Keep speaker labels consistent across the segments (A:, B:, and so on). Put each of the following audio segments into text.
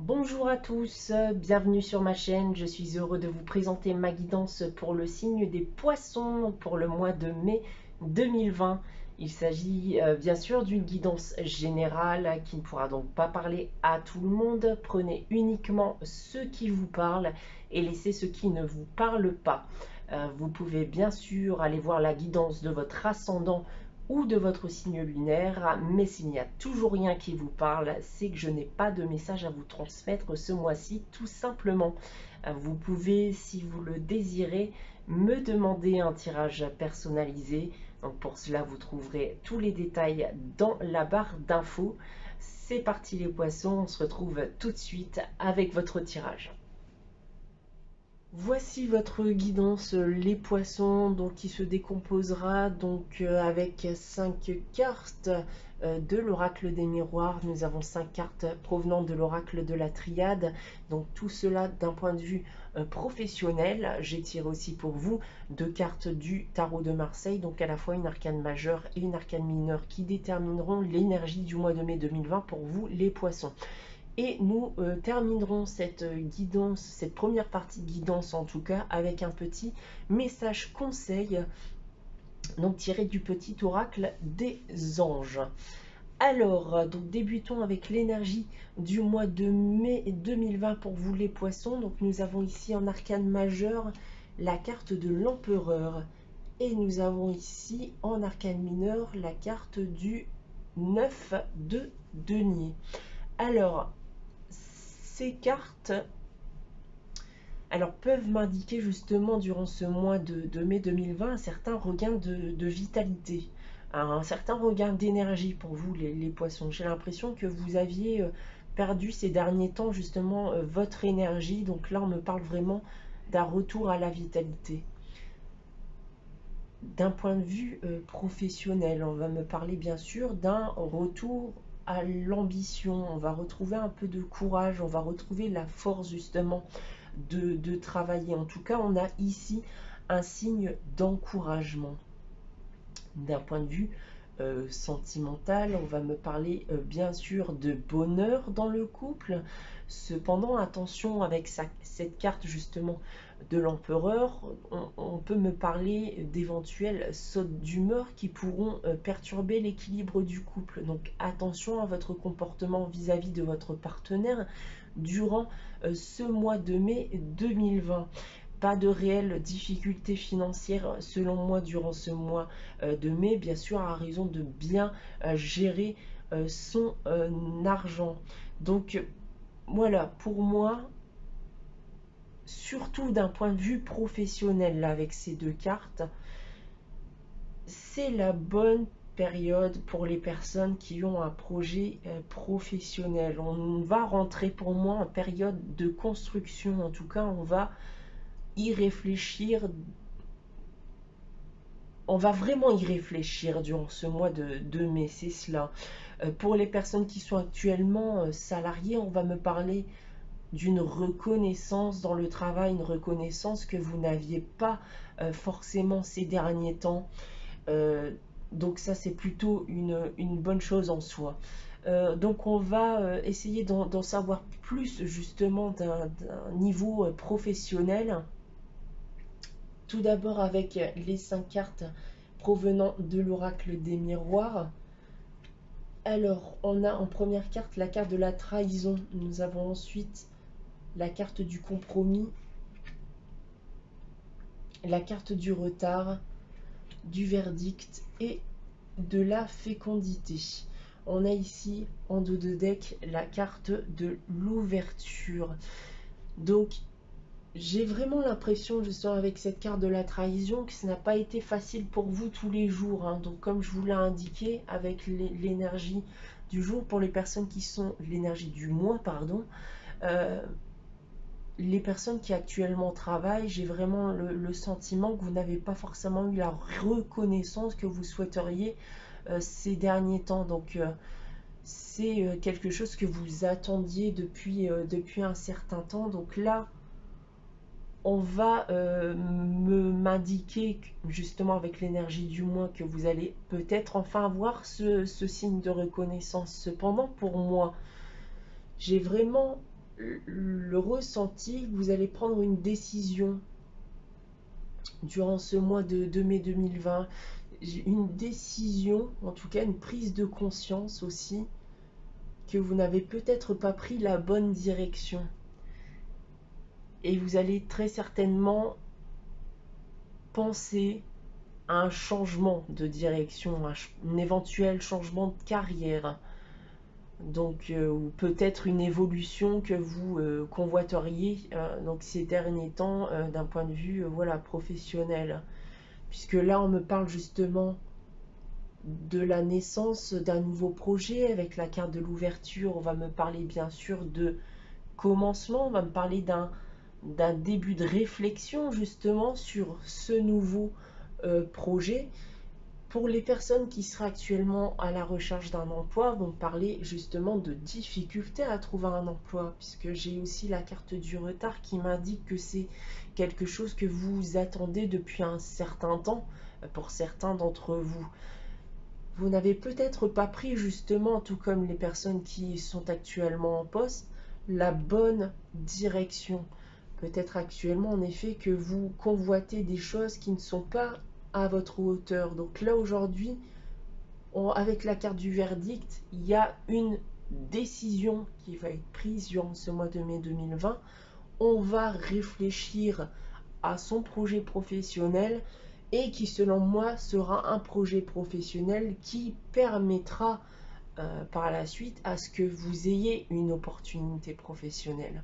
A: Bonjour à tous, bienvenue sur ma chaîne. Je suis heureux de vous présenter ma guidance pour le signe des poissons pour le mois de mai 2020. Il s'agit bien sûr d'une guidance générale qui ne pourra donc pas parler à tout le monde. Prenez uniquement ceux qui vous parlent et laissez ceux qui ne vous parlent pas. Vous pouvez bien sûr aller voir la guidance de votre ascendant ou de votre signe lunaire, mais s'il n'y a toujours rien qui vous parle, c'est que je n'ai pas de message à vous transmettre ce mois-ci, tout simplement. Vous pouvez, si vous le désirez, me demander un tirage personnalisé. Donc pour cela, vous trouverez tous les détails dans la barre d'infos. C'est parti les poissons, on se retrouve tout de suite avec votre tirage. Voici votre guidance, les poissons, donc qui se décomposera donc avec 5 cartes de l'oracle des miroirs. Nous avons 5 cartes provenant de l'oracle de la triade. Donc tout cela d'un point de vue professionnel. J'ai tiré aussi pour vous 2 cartes du tarot de Marseille, donc à la fois une arcane majeure et une arcane mineure qui détermineront l'énergie du mois de mai 2020 pour vous les poissons. Et nous terminerons cette guidance, cette première partie de guidance en tout cas, avec un petit message conseil, donc tiré du petit oracle des anges. Alors, donc débutons avec l'énergie du mois de mai 2020 pour vous les poissons. Donc nous avons ici en arcane majeur la carte de l'empereur. Et nous avons ici en arcane mineur la carte du 9 de denier. Alors, ces cartes peuvent m'indiquer justement durant ce mois de mai 2020 un certain regain de vitalité, un certain regain d'énergie pour vous les poissons. J'ai l'impression que vous aviez perdu ces derniers temps justement votre énergie, donc là on me parle vraiment d'un retour à la vitalité. D'un point de vue professionnel, on va me parler bien sûr d'un retour à l'ambition, on va retrouver un peu de courage, on va retrouver la force justement de travailler. En tout cas, on a ici un signe d'encouragement. D'un point de vue sentimental, on va me parler bien sûr de bonheur dans le couple. Cependant, attention avec cette carte justement de l'empereur, on peut me parler d'éventuelles sautes d'humeur qui pourront perturber l'équilibre du couple. Donc attention à votre comportement vis-à-vis de votre partenaire durant ce mois de mai 2020. Pas de réelles difficultés financières selon moi durant ce mois de mai, bien sûr à raison de bien gérer son argent. Donc voilà, pour moi, surtout d'un point de vue professionnel, là, avec ces deux cartes, c'est la bonne période pour les personnes qui ont un projet professionnel. On va rentrer pour moi en période de construction, en tout cas on va y réfléchir, on va vraiment y réfléchir durant ce mois de mai, c'est cela. Pour les personnes qui sont actuellement salariées, on va me parler d'une reconnaissance dans le travail, une reconnaissance que vous n'aviez pas forcément ces derniers temps. Donc ça, c'est plutôt une bonne chose en soi. Donc on va essayer d'en savoir plus justement d'un niveau professionnel. Tout d'abord avec les 5 cartes provenant de l'oracle des miroirs. Alors, on a en première carte la carte de la trahison. Nous avons ensuite la carte du compromis, la carte du retard, du verdict et de la fécondité. On a ici en dos de deck la carte de l'ouverture. Donc, j'ai vraiment l'impression, justement, avec cette carte de la trahison, que ça n'a pas été facile pour vous tous les jours. Hein. Donc, comme je vous l'ai indiqué, avec l'énergie du jour, pour les personnes qui sont... l'énergie du mois, pardon. Les personnes qui actuellement travaillent, j'ai vraiment le sentiment que vous n'avez pas forcément eu la reconnaissance que vous souhaiteriez ces derniers temps. Donc, c'est quelque chose que vous attendiez depuis un certain temps. Donc là, on va m'indiquer justement avec l'énergie du mois que vous allez peut-être enfin avoir ce signe de reconnaissance. Cependant, pour moi, j'ai vraiment le ressenti que vous allez prendre une décision durant ce mois de mai 2020. Une décision, en tout cas une prise de conscience aussi, que vous n'avez peut-être pas pris la bonne direction. Et vous allez très certainement penser à un changement de direction, un éventuel changement de carrière. Donc, ou peut-être une évolution que vous convoiteriez donc ces derniers temps d'un point de vue voilà, professionnel. Puisque là, on me parle justement de la naissance d'un nouveau projet avec la carte de l'ouverture. On va me parler bien sûr de commencement, on va me parler d'un début de réflexion justement sur ce nouveau projet. Pour les personnes qui seraient actuellement à la recherche d'un emploi, vont parler justement de difficultés à trouver un emploi, puisque j'ai aussi la carte du retard qui m'indique que c'est quelque chose que vous attendez depuis un certain temps pour certains d'entre vous. Vous n'avez peut-être pas pris justement, tout comme les personnes qui sont actuellement en poste, la bonne direction. Peut-être actuellement en effet que vous convoitez des choses qui ne sont pas à votre hauteur. Donc là aujourd'hui, avec la carte du verdict, il y a une décision qui va être prise durant ce mois de mai 2020. On va réfléchir à son projet professionnel et qui selon moi sera un projet professionnel qui permettra par la suite à ce que vous ayez une opportunité professionnelle.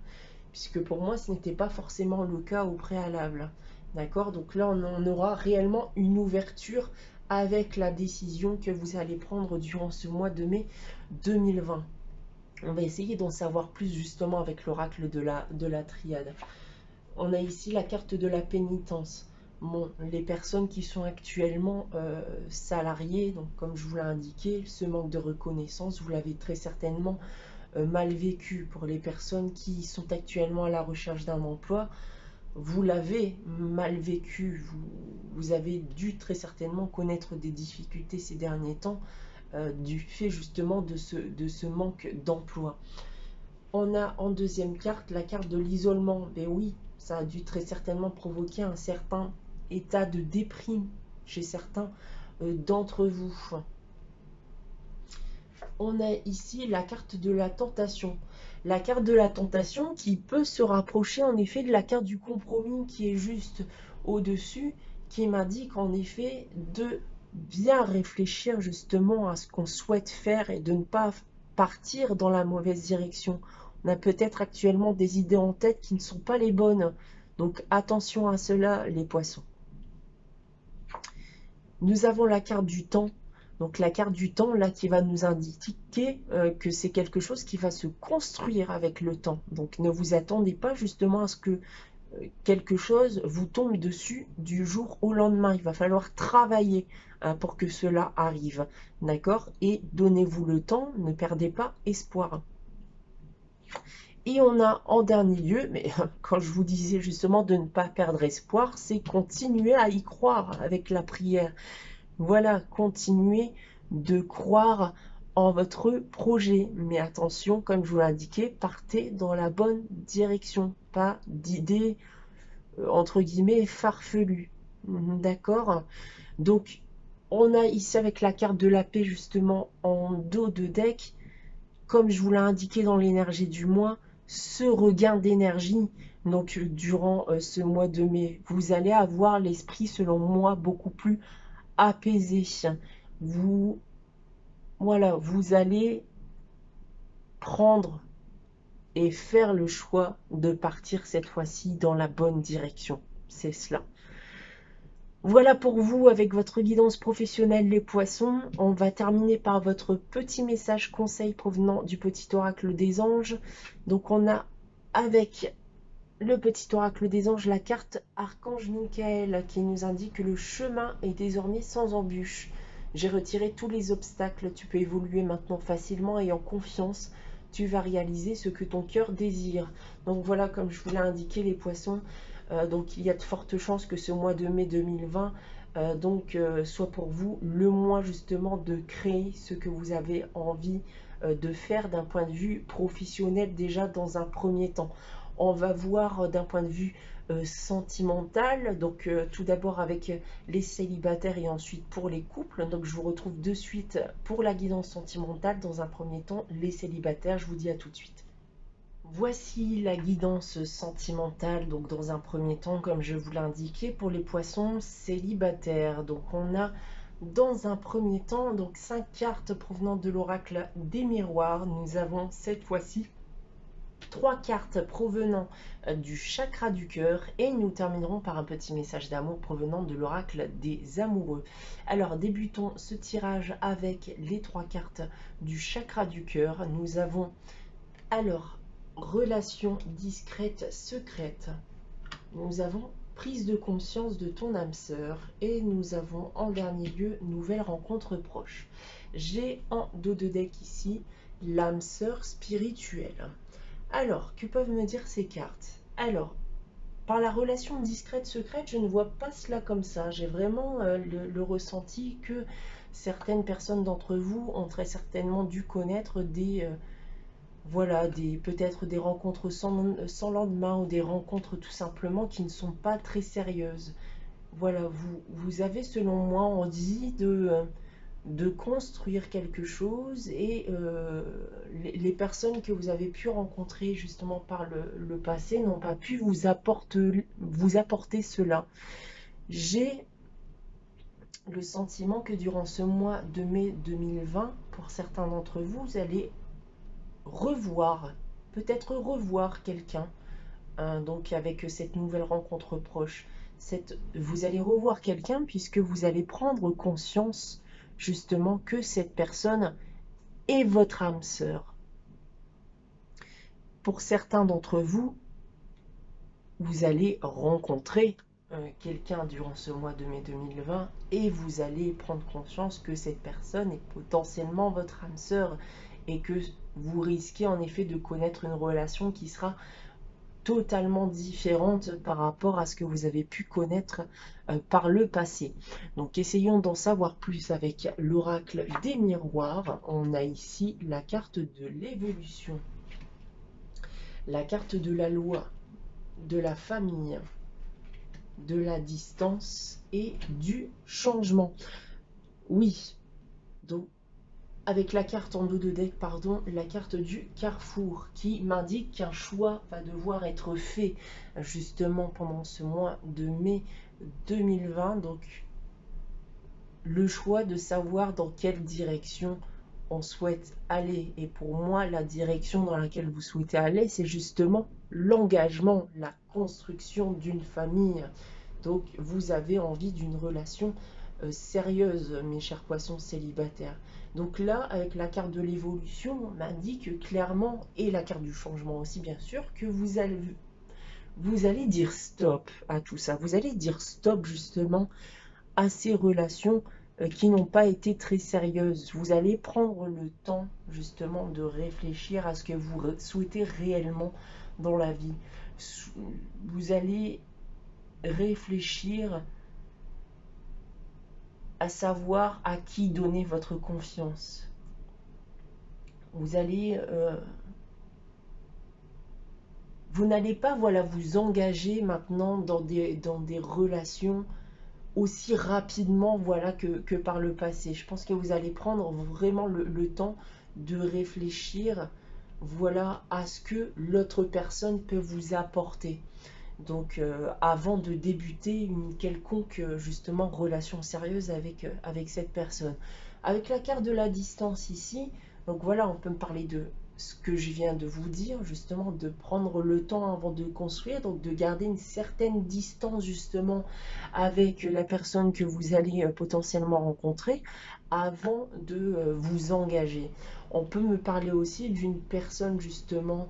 A: Puisque pour moi ce n'était pas forcément le cas au préalable. D'accord? Donc là on aura réellement une ouverture avec la décision que vous allez prendre durant ce mois de mai 2020. On va essayer d'en savoir plus justement avec l'oracle de la triade. On a ici la carte de la pénitence. Bon, les personnes qui sont actuellement salariées, donc comme je vous l'ai indiqué, ce manque de reconnaissance, vous l'avez très certainement mal vécu. Pour les personnes qui sont actuellement à la recherche d'un emploi, vous l'avez mal vécu. Vous avez dû très certainement connaître des difficultés ces derniers temps du fait justement de ce manque d'emploi. On a en deuxième carte la carte de l'isolement. Mais oui, ça a dû très certainement provoquer un certain état de déprime chez certains d'entre vous. On a ici la carte de la tentation. La carte de la tentation qui peut se rapprocher en effet de la carte du compromis qui est juste au-dessus, qui m'indique en effet de bien réfléchir justement à ce qu'on souhaite faire et de ne pas partir dans la mauvaise direction. On a peut-être actuellement des idées en tête qui ne sont pas les bonnes. Donc attention à cela, les poissons. Nous avons la carte du temps. Donc la carte du temps, là, qui va nous indiquer que c'est quelque chose qui va se construire avec le temps. Donc ne vous attendez pas justement à ce que quelque chose vous tombe dessus du jour au lendemain. Il va falloir travailler pour que cela arrive. D'accord? Et donnez-vous le temps, ne perdez pas espoir. Et on a en dernier lieu, mais quand je vous disais justement de ne pas perdre espoir, c'est continuer à y croire avec la prière. Voilà, continuez de croire en votre projet. Mais attention, comme je vous l'ai indiqué, partez dans la bonne direction. Pas d'idées, entre guillemets, farfelues. D'accord? Donc, on a ici avec la carte de la paix, justement, en dos de deck, comme je vous l'ai indiqué dans l'énergie du mois, ce regain d'énergie. Donc, durant ce mois de mai, vous allez avoir l'esprit, selon moi, beaucoup plus apaisé. Voilà, vous allez prendre et faire le choix de partir cette fois-ci dans la bonne direction. C'est cela. Voilà pour vous avec votre guidance professionnelle les poissons. On va terminer par votre petit message conseil provenant du petit oracle des anges. Donc on a avec le petit oracle des anges la carte Archange Michael qui nous indique que le chemin est désormais sans embûche. J'ai retiré tous les obstacles, tu peux évoluer maintenant facilement et en confiance. Tu vas réaliser ce que ton cœur désire. Donc voilà, comme je vous l'ai indiqué les poissons, donc il y a de fortes chances que ce mois de mai 2020 soit pour vous le mois justement de créer ce que vous avez envie de faire d'un point de vue professionnel déjà dans un premier temps. On va voir d'un point de vue sentimental, donc tout d'abord avec les célibataires et ensuite pour les couples. Donc je vous retrouve de suite pour la guidance sentimentale. Dans un premier temps, les célibataires, je vous dis à tout de suite. Voici la guidance sentimentale, donc dans un premier temps, comme je vous l'ai indiqué, pour les poissons célibataires. Donc on a dans un premier temps donc 5 cartes provenant de l'oracle des miroirs. Nous avons cette fois-ci 3 cartes provenant du chakra du cœur et nous terminerons par un petit message d'amour provenant de l'oracle des amoureux. Alors débutons ce tirage avec les 3 cartes du chakra du cœur. Nous avons alors relation discrète, secrète. Nous avons prise de conscience de ton âme sœur. Et nous avons en dernier lieu nouvelle rencontre proche. J'ai en dos de deck ici l'âme sœur spirituelle. Alors, que peuvent me dire ces cartes? Alors, par la relation discrète, secrète, je ne vois pas cela comme ça. J'ai vraiment le ressenti que certaines personnes d'entre vous ont très certainement dû connaître des... voilà, peut-être des rencontres sans lendemain ou des rencontres tout simplement qui ne sont pas très sérieuses. Voilà, vous avez selon moi envie de construire quelque chose et les personnes que vous avez pu rencontrer justement par le passé n'ont pas pu vous apporter cela. J'ai le sentiment que durant ce mois de mai 2020, pour certains d'entre vous, vous allez peut-être revoir quelqu'un, hein, donc avec cette nouvelle rencontre proche. Vous allez revoir quelqu'un puisque vous allez prendre conscience justement que cette personne est votre âme sœur. Pour certains d'entre vous, vous allez rencontrer quelqu'un durant ce mois de mai 2020 et vous allez prendre conscience que cette personne est potentiellement votre âme sœur et que vous risquez en effet de connaître une relation qui sera totalement différente par rapport à ce que vous avez pu connaître par le passé. Donc essayons d'en savoir plus avec l'oracle des miroirs. On a ici la carte de l'évolution, la carte de la loi, de la famille, de la distance et du changement. Oui, donc avec la carte en dos de deck, pardon, la carte du carrefour qui m'indique qu'un choix va devoir être fait justement pendant ce mois de mai 2020. Donc le choix de savoir dans quelle direction on souhaite aller. Et pour moi, la direction dans laquelle vous souhaitez aller, c'est justement l'engagement, la construction d'une famille. Donc vous avez envie d'une relation sérieuse, mes chers poissons célibataires. Donc là, avec la carte de l'évolution, on m'indique clairement, et la carte du changement aussi bien sûr, que vous allez dire stop à tout ça. Vous allez dire stop justement à ces relations qui n'ont pas été très sérieuses. Vous allez prendre le temps justement de réfléchir à ce que vous souhaitez réellement dans la vie. Vous allez réfléchir à savoir à qui donner votre confiance. Vous allez... vous n'allez pas vous engager maintenant dans des relations aussi rapidement que par le passé. Je pense que vous allez prendre vraiment le temps de réfléchir à ce que l'autre personne peut vous apporter. Donc avant de débuter une quelconque justement relation sérieuse avec cette personne. Avec la carte de la distance ici, donc voilà, on peut me parler de ce que je viens de vous dire, justement de prendre le temps avant de construire, donc de garder une certaine distance justement avec la personne que vous allez potentiellement rencontrer avant de vous engager. On peut me parler aussi d'une personne justement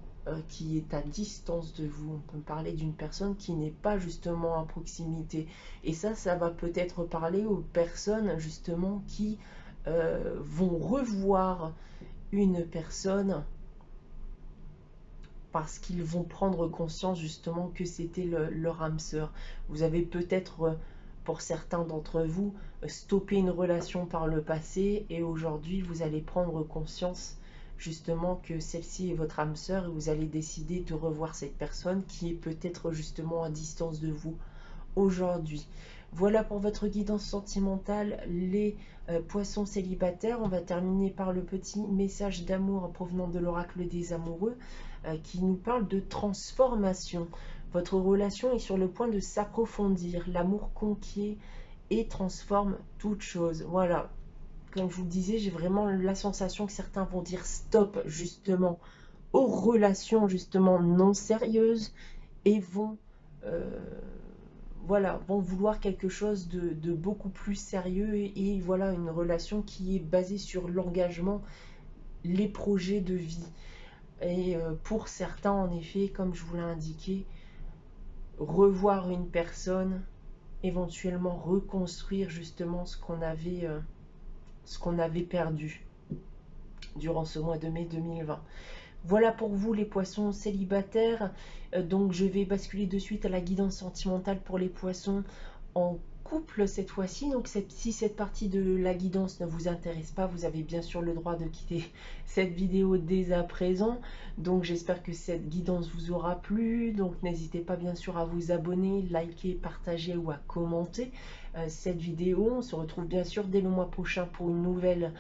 A: qui est à distance de vous. On peut parler d'une personne qui n'est pas justement à proximité. Et ça va peut-être parler aux personnes justement qui vont revoir une personne parce qu'ils vont prendre conscience justement que c'était leur âme sœur. Vous avez peut-être pour certains d'entre vous, stoppé une relation par le passé et aujourd'hui, vous allez prendre conscience justement que celle-ci est votre âme sœur et vous allez décider de revoir cette personne qui est peut-être justement à distance de vous aujourd'hui. Voilà pour votre guidance sentimentale, les poissons célibataires. On va terminer par le petit message d'amour provenant de l'oracle des amoureux qui nous parle de transformation. Votre relation est sur le point de s'approfondir. L'amour conquiert et transforme toute chose. Voilà. Comme je vous le disais, j'ai vraiment la sensation que certains vont dire stop justement aux relations justement non sérieuses et vont voilà, vont vouloir quelque chose de beaucoup plus sérieux et voilà une relation qui est basée sur l'engagement, les projets de vie. Et pour certains, en effet, comme je vous l'ai indiqué, revoir une personne, éventuellement reconstruire justement ce qu'on avait perdu durant ce mois de mai 2020. Voilà pour vous les poissons célibataires. Donc je vais basculer de suite à la guidance sentimentale pour les poissons en couple cette fois-ci. Donc si cette partie de la guidance ne vous intéresse pas, vous avez bien sûr le droit de quitter cette vidéo dès à présent. Donc j'espère que cette guidance vous aura plu. Donc n'hésitez pas bien sûr à vous abonner, liker, partager ou à commenter cette vidéo. On se retrouve bien sûr dès le mois prochain pour une nouvelle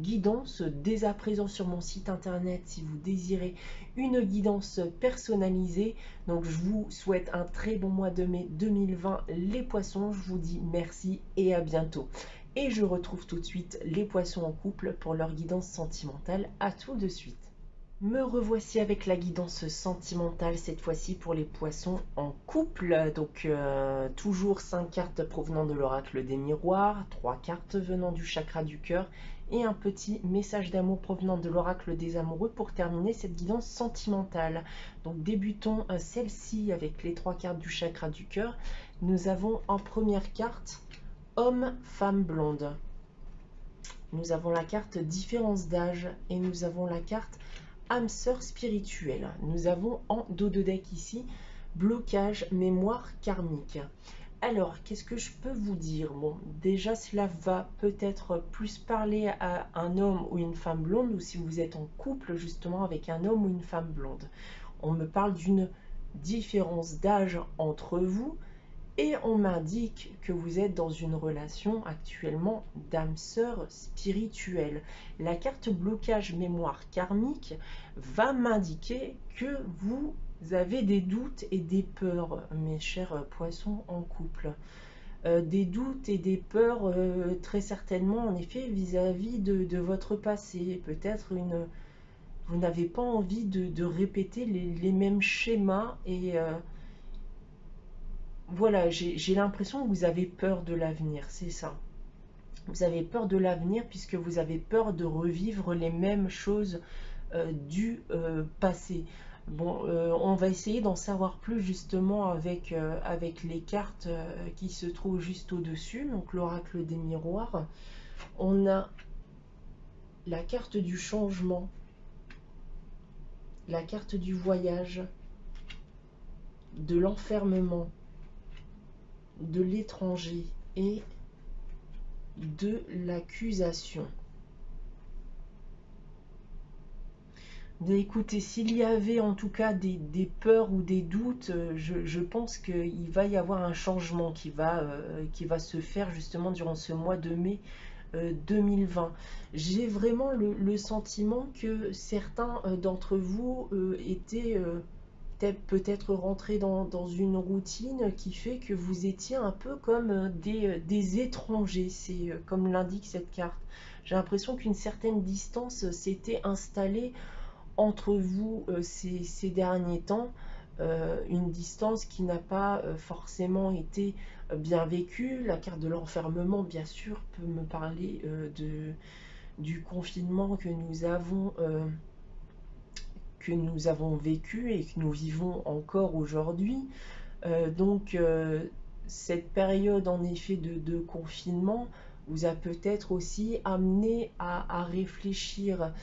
A: guidance dès à présent sur mon site internet si vous désirez une guidance personnalisée. Donc je vous souhaite un très bon mois de mai 2020 les poissons. Je vous dis merci et à bientôt. Et je retrouve tout de suite les poissons en couple pour leur guidance sentimentale. À tout de suite. Me revoici avec la guidance sentimentale, cette fois-ci pour les poissons en couple. Donc toujours 5 cartes provenant de l'oracle des miroirs, 3 cartes venant du chakra du cœur et un petit message d'amour provenant de l'oracle des amoureux pour terminer cette guidance sentimentale. Donc débutons celle-ci avec les 3 cartes du chakra du cœur. Nous avons en première carte homme, femme blonde. Nous avons la carte différence d'âge et nous avons la carte âme sœur spirituelle. Nous avons en dos de deck ici blocage mémoire karmique. Alors, qu'est-ce que je peux vous dire? Bon, déjà, cela va peut-être plus parler à un homme ou une femme blonde, ou si vous êtes en couple justement avec un homme ou une femme blonde. On me parle d'une différence d'âge entre vous et on m'indique que vous êtes dans une relation actuellement d'âme sœur spirituelle. La carte blocage mémoire karmique va m'indiquer que vous avez des doutes et des peurs, mes chers poissons en couple. Des doutes et des peurs très certainement en effet vis-à-vis de votre passé. Peut-être vous n'avez pas envie de répéter les mêmes schémas et voilà, j'ai l'impression que vous avez peur de l'avenir, c'est ça. Vous avez peur de l'avenir puisque vous avez peur de revivre les mêmes choses du passé. Bon, on va essayer d'en savoir plus justement avec les cartes qui se trouvent juste au-dessus. Donc l'oracle des miroirs. On a la carte du changement, la carte du voyage, de l'enfermement, de l'étranger et de l'accusation. Bien, écoutez, s'il y avait en tout cas des peurs ou des doutes, je pense qu'il va y avoir un changement qui va se faire justement durant ce mois de mai 2020. J'ai vraiment le sentiment que certains d'entre vous étaient peut-être rentrés dans une routine qui fait que vous étiez un peu comme des étrangers. C'est comme l'indique cette carte. J'ai l'impression qu'une certaine distance s'était installée entre vous ces derniers temps, une distance qui n'a pas forcément été bien vécue. La carte de l'enfermement, bien sûr, peut me parler du confinement que nous avons vécu et que nous vivons encore aujourd'hui. Donc, cette période, en effet, de confinement vous a peut-être aussi amené à réfléchir.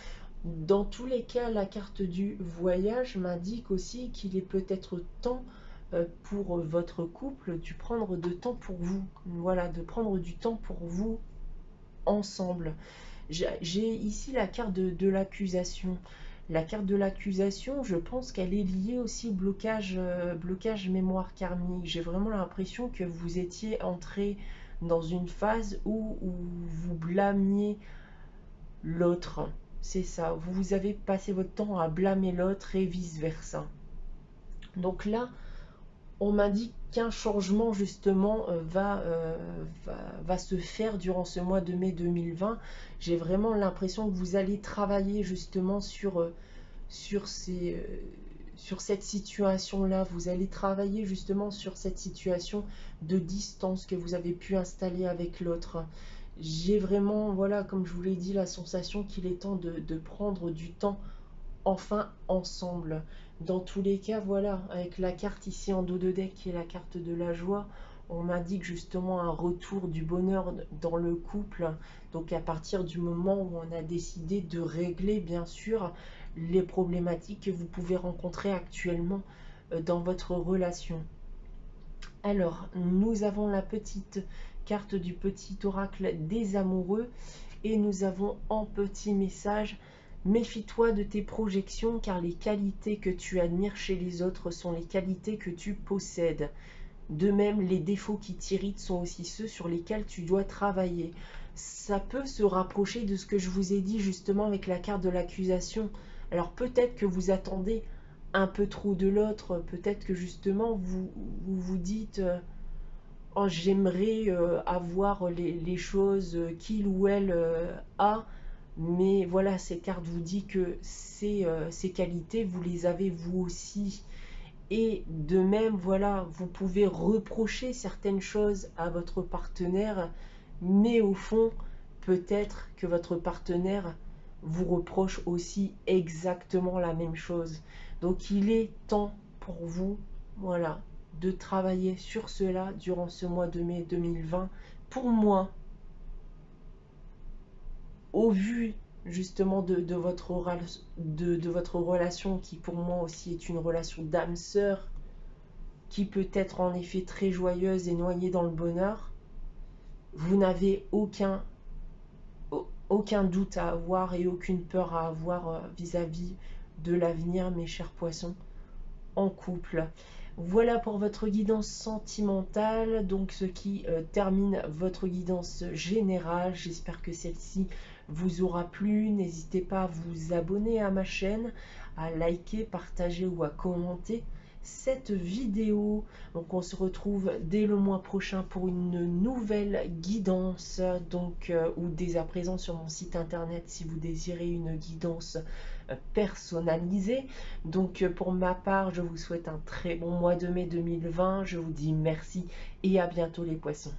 A: Dans tous les cas, la carte du voyage m'indique aussi qu'il est peut-être temps pour votre couple, du prendre de temps pour vous. Voilà, de prendre du temps pour vous ensemble. J'ai ici la carte de l'accusation. La carte de l'accusation, je pense qu'elle est liée aussi au blocage mémoire karmique. J'ai vraiment l'impression que vous étiez entré dans une phase où vous blâmiez l'autre. C'est ça, vous avez passé votre temps à blâmer l'autre et vice-versa. Donc là, on m'a dit qu'un changement justement va se faire durant ce mois de mai 2020. J'ai vraiment l'impression que vous allez travailler justement sur, sur cette situation-là. Vous allez travailler justement sur cette situation de distance que vous avez pu installer avec l'autre. J'ai vraiment, voilà, comme je vous l'ai dit, la sensation qu'il est temps de prendre du temps enfin ensemble. Dans tous les cas, voilà, avec la carte ici en dos de deck qui est la carte de la joie, on m'indique justement un retour du bonheur dans le couple. Donc à partir du moment où on a décidé de régler bien sûr les problématiques que vous pouvez rencontrer actuellement dans votre relation. Alors, nous avons la petite carte du petit oracle des amoureux et nous avons en petit message: méfie-toi de tes projections car les qualités que tu admires chez les autres sont les qualités que tu possèdes. De même, les défauts qui t'irritent sont aussi ceux sur lesquels tu dois travailler. Ça peut se rapprocher de ce que je vous ai dit justement avec la carte de l'accusation. Alors peut-être que vous attendez un peu trop de l'autre, peut-être que justement vous dites oh, j'aimerais avoir les choses qu'il ou elle a, mais voilà, cette carte vous dit que ces qualités, vous les avez vous aussi. Et de même, voilà, vous pouvez reprocher certaines choses à votre partenaire, mais au fond, peut-être que votre partenaire vous reproche aussi exactement la même chose. Donc il est temps pour vous, voilà, de travailler sur cela durant ce mois de mai 2020. Pour moi, au vu justement de votre relation qui pour moi aussi est une relation d'âme sœur, qui peut être en effet très joyeuse et noyée dans le bonheur, vous n'avez aucun doute à avoir et aucune peur à avoir vis-à-vis de l'avenir, mes chers poissons, en couple. Voilà pour votre guidance sentimentale, donc ce qui termine votre guidance générale. J'espère que celle-ci vous aura plu. N'hésitez pas à vous abonner à ma chaîne, à liker, partager ou à commenter cette vidéo. Donc on se retrouve dès le mois prochain pour une nouvelle guidance, donc ou dès à présent sur mon site internet si vous désirez une guidance personnalisée. Donc pour ma part, je vous souhaite un très bon mois de mai 2020. Je vous dis merci et à bientôt les poissons.